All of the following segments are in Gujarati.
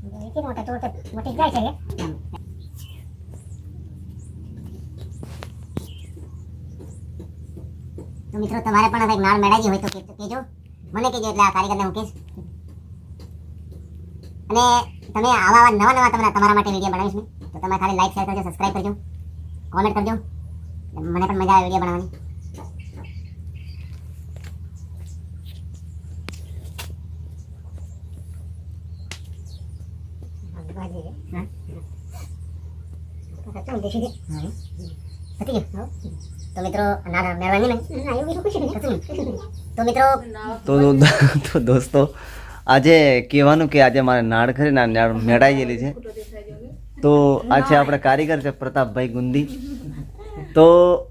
इतनी मोटा तो मोटी जाए चाहिए। तो मित्रों તમારે પણ હવે નાળ મેળાજી હોય તો કહેજો, મને કહેજો એટલે આ કારીગરને હું કહીશ. અને તમે આવા નવા તમારા માટે વિડીયો બનાવીશ ને તો તમે ખાલી લાઈક શેર કરજો, સબસ્ક્રાઇબ કરજો, કોમેન્ટ કરજો, મને પણ મજા આવે વિડીયો બનાવવાની. તો મિત્રો મહેરબાની તો મિત્રો તો દોસ્તો આજે કહેવાનું કે આજે મારે નાળ ખરી નાળ મેળાઈ ગયેલી છે. તો આ છે આપણે કારીગર છે પ્રતાપભાઈ ગુંદી. તો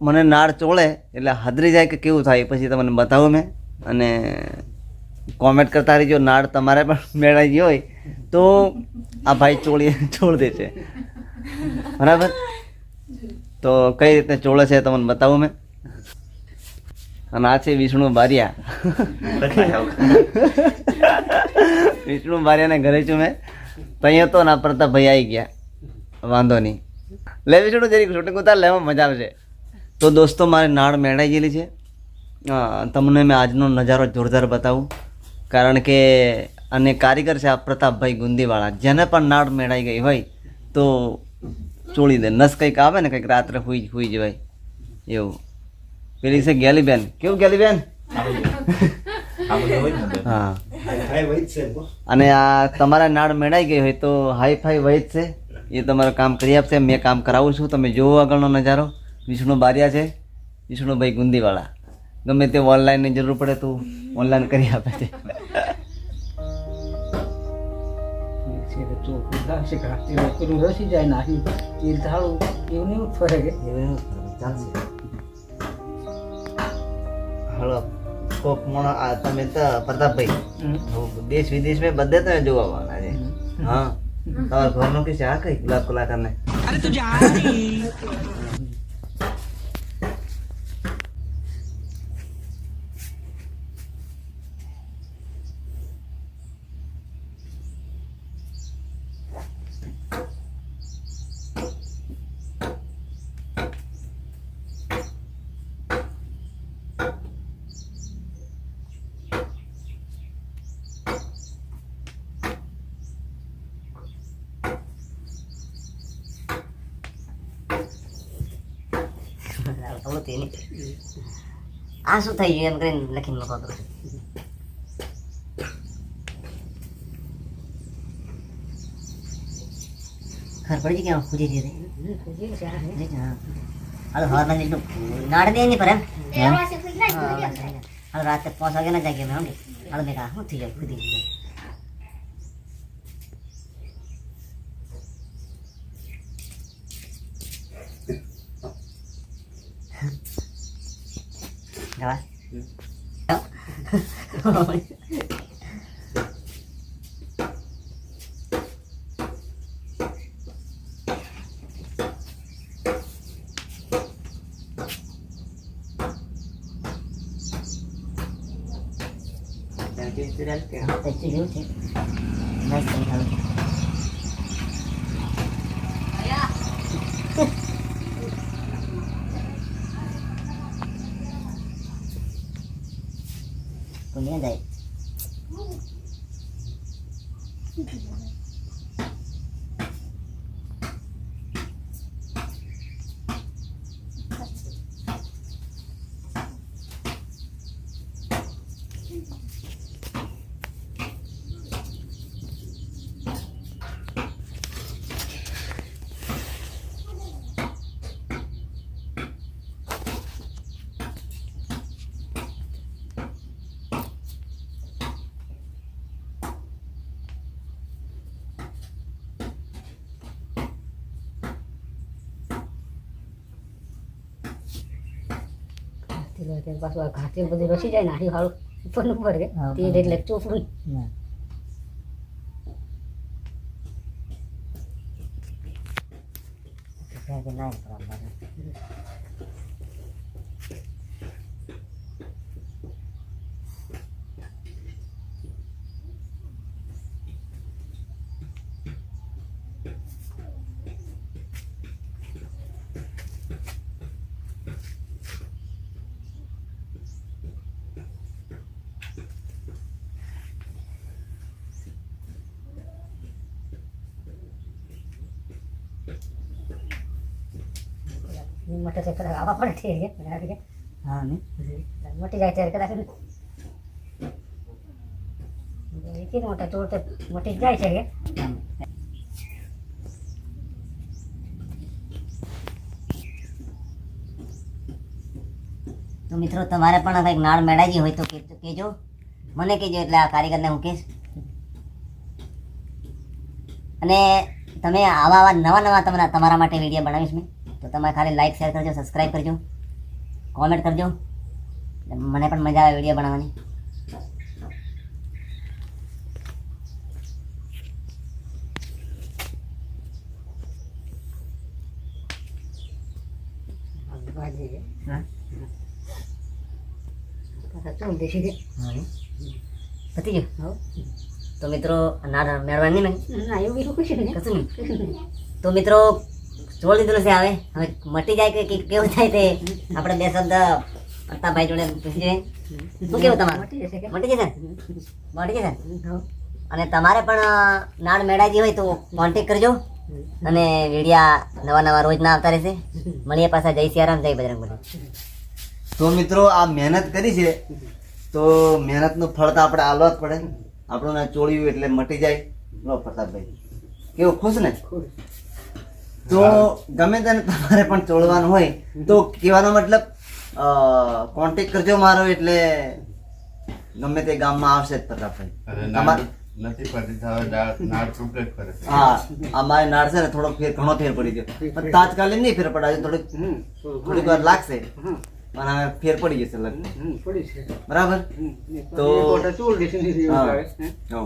મને નાળ ચોળે એટલે હાદરી જાય કે કેવું થાય પછી તમને બતાવું મેં, અને કોમેન્ટ કરતા રહીજો. નાળ તમારે પણ મેળાઈ ગઈ હોય તો આ ભાઈ ચોળ દે છે, બરાબર. તો કઈ રીતે ચોળે છે તમને બતાવું મેં. અને આ છે વિષ્ણુ બારિયા. વિષ્ણુ બારિયાને ઘરે છું મેં. તો અહીંયા તો ના પ્રતાપભાઈ આવી ગયા, વાંધો નહીં. લે વિષ્ણુ જરીક શૂટિંગ ઉતાર લે, એમાં મજા આવશે. તો દોસ્તો મારે નાળ મેળાઈ ગયેલી છે. તમને મેં આજનો નજારો જોરદાર બતાવું, કારણ કે અને કારીગર છે આ પ્રતાપભાઈ ગુંદીવાળા. જેને પણ નાળ મેળાઈ ગઈ હોય તો ચોળી દે. નસ કંઈક આવે ને કંઈક રાત્રે હુઈ જવાય એવું. પેલી છે ગેલીબેન. કેવું ગેલીબેન? હા. અને આ તમારા નાળ મેળાઈ ગઈ હોય તો હાઈ ફાઈ વૈદ છે, એ તમારું કામ કરી આપશે. મેં કામ કરાવું છું. તમે જુઓ આગળનો નજારો. વિષ્ણુ બારિયા છે, વિષ્ણુભાઈ ગુંદીવાળા. ગમે તે ઓનલાઈનની જરૂર પડે તો ઓનલાઈન કરી આપે છે. રસી જાય નાખી તેલ ધાળું એવું નહીં ફરે કે ચાલશે. હલો કોક મોણો આ તમે તો પ્રતાપભાઈ દેશ વિદેશ મેં બધે તમે જોવા આવવાના છે. હા, તમારા ઘરનો કે છે આ કઈ ગુલાબ કલાકારને. આ શું થઈ ગયું એમ કરીને લખીને મૂકો કરો. ખબર પડી ગઈ કે ખુજી છે. હાલો હવાર માં નાડ દે નહીં પર એમ. હાલો રાતે 5 વાગે ના જાગે મેં. હાલો મેં કહા શું થઈ જાય ખુદી Rồi. Punya dai. પાછું આ ઘાટી બધી રસી જાય ને હારું ઉપર ઉપર કે તેલ એટલે ચોપડું મોટો છે પર આવા પડે છે કે હા ને મોટી જાય ત્યારે કદાચ એથી મોટા ચોર તો મોટી જાય છે કે તો મિત્રો તમારે પણ કંઈક નાળ મેળાજી હોય તો કહેજો મને કહેજો એટલે આ કારીગરને હું કહીશ અને તમે આવા નવા તમારા માટે વિડીયો બનાવીશ મેં તો તમે ખાલી લાઈક શેર કરજો સબસ્ક્રાઈબ કરજો કોમેન્ટ કરજો મને પણ મજા આવે વિડીયો બનાવવાની પતી ગયું તો મિત્રો નાળ મેળવાની નહીં કશું નહીં તો મિત્રો જોડ દીધું છે હવે મટી જાય કે કેવું થાય તે આપણે બે શબ્દ પ્રતાપભાઈ જોડે પૂછી જોઈએ શું કેવું તમારું મટી જશે અને તમારે પણ નાળ મેળાજી હોય તો કોન્ટેક કરજો અને વિડીયા નવા રોજ ના આવતા રહેશે મળીએ પાછા જય સિયારામ જય બજરંગબલી તો મિત્રો આ મહેનત કરી છે તો મહેનતનું ફળ તો આપણે આલવા જ પડે આપણને ચોળ્યું એટલે મટી જાય લો પ્રતાપભાઈ કેવું ખુશ ને તો ગમે તેને તમારે પણ ચોળવાનું હોય તો કહેવાનો મતલબ કોન્ટેક કરજો મારો એટલે ગમે તે ગામમાં આવશે જ પ્રતાપભાઈ તમારે નથી પડતી તો હવે નાળ કમ્પ્લીટ કરે છે. હા અમારે નાળ છે ને થોડો ઘણો ફેર પડી ગયો પણ તાત્કાલિક નહીં ફેર પડે થોડીક વાર લાગશે પણ હવે ફેર પડી જશે લગભગ પડી છે બરાબર તો ચોર દેશે હા. હઉ.